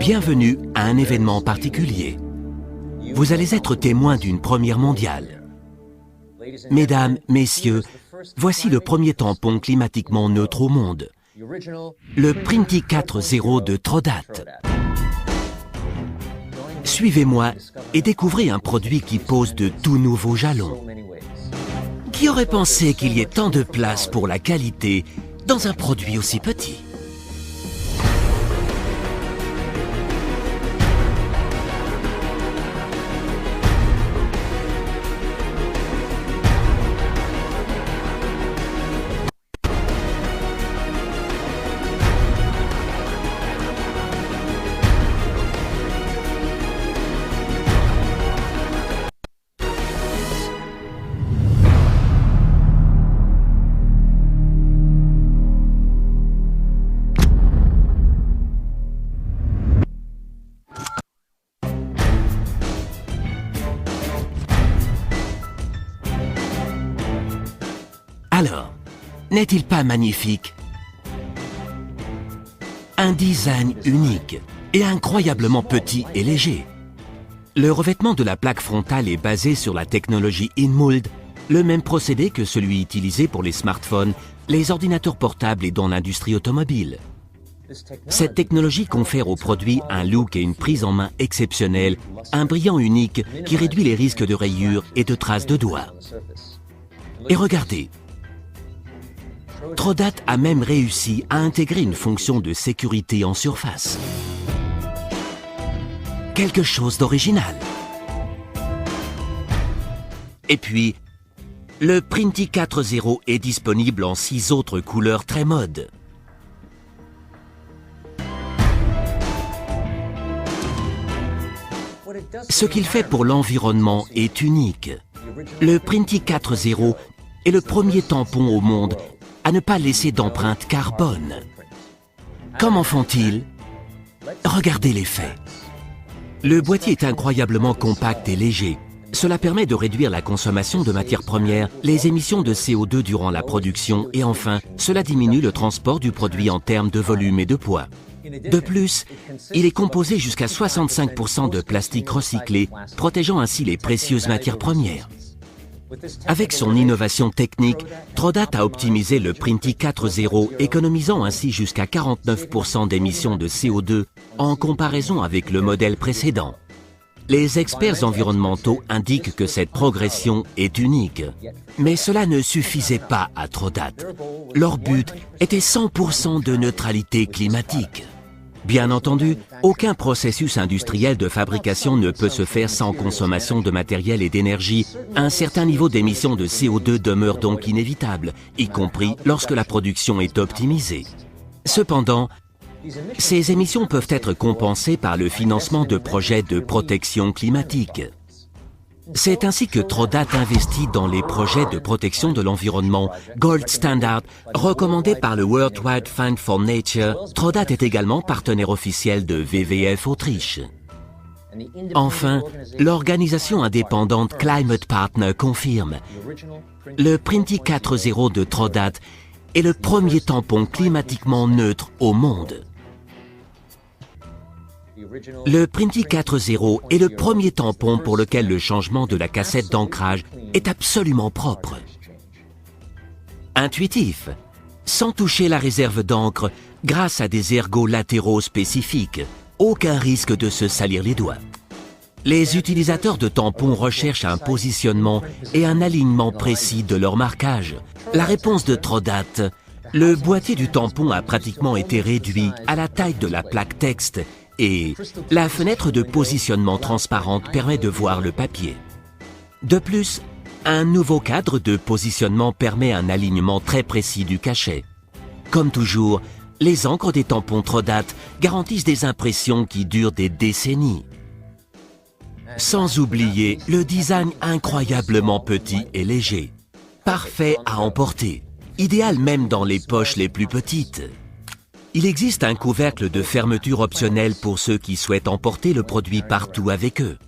Bienvenue à un événement particulier. Vous allez être témoin d'une première mondiale. Mesdames, messieurs, voici le premier tampon climatiquement neutre au monde, le Printy 4.0 de Trodat. Suivez-moi et découvrez un produit qui pose de tout nouveaux jalons. Qui aurait pensé qu'il y ait tant de place pour la qualité dans un produit aussi petit ? Alors, n'est-il pas magnifique? Un design unique et incroyablement petit et léger. Le revêtement de la plaque frontale est basé sur la technologie InMold, le même procédé que celui utilisé pour les smartphones, les ordinateurs portables et dans l'industrie automobile. Cette technologie confère au produit un look et une prise en main exceptionnels, un brillant unique qui réduit les risques de rayures et de traces de doigts. Et regardez, Trodat a même réussi à intégrer une fonction de sécurité en surface. Quelque chose d'original. Et puis, le Printy 4.0 est disponible en 6 autres couleurs très mode. Ce qu'il fait pour l'environnement est unique. Le Printy 4.0 est le premier tampon au monde à ne pas laisser d'empreinte carbone. Comment font-ils? Regardez l'effet. Le boîtier est incroyablement compact et léger. Cela permet de réduire la consommation de matières premières, les émissions de CO2 durant la production et enfin, cela diminue le transport du produit en termes de volume et de poids. De plus, il est composé jusqu'à 65% de plastique recyclé, protégeant ainsi les précieuses matières premières. Avec son innovation technique, Trodat a optimisé le Printy 4.0, économisant ainsi jusqu'à 49% d'émissions de CO2 en comparaison avec le modèle précédent. Les experts environnementaux indiquent que cette progression est unique. Mais cela ne suffisait pas à Trodat. Leur but était 100% de neutralité climatique. Bien entendu, aucun processus industriel de fabrication ne peut se faire sans consommation de matériel et d'énergie. Un certain niveau d'émissions de CO2 demeure donc inévitable, y compris lorsque la production est optimisée. Cependant, ces émissions peuvent être compensées par le financement de projets de protection climatique. C'est ainsi que Trodat investit dans les projets de protection de l'environnement Gold Standard, recommandé par le World Wide Fund for Nature. Trodat est également partenaire officiel de WWF Autriche. Enfin, l'organisation indépendante Climate Partner confirme le Printy 4.0 de Trodat est le premier tampon climatiquement neutre au monde. Le Printy 4.0 est le premier tampon pour lequel le changement de la cassette d'ancrage est absolument propre. Intuitif, sans toucher la réserve d'encre, grâce à des ergots latéraux spécifiques, aucun risque de se salir les doigts. Les utilisateurs de tampons recherchent un positionnement et un alignement précis de leur marquage. La réponse de Trodat, le boîtier du tampon a pratiquement été réduit à la taille de la plaque texte et la fenêtre de positionnement transparente permet de voir le papier. De plus, un nouveau cadre de positionnement permet un alignement très précis du cachet. Comme toujours, les encres des tampons Trodat garantissent des impressions qui durent des décennies. Sans oublier le design incroyablement petit et léger. Parfait à emporter, idéal même dans les poches les plus petites. Il existe un couvercle de fermeture optionnel pour ceux qui souhaitent emporter le produit partout avec eux.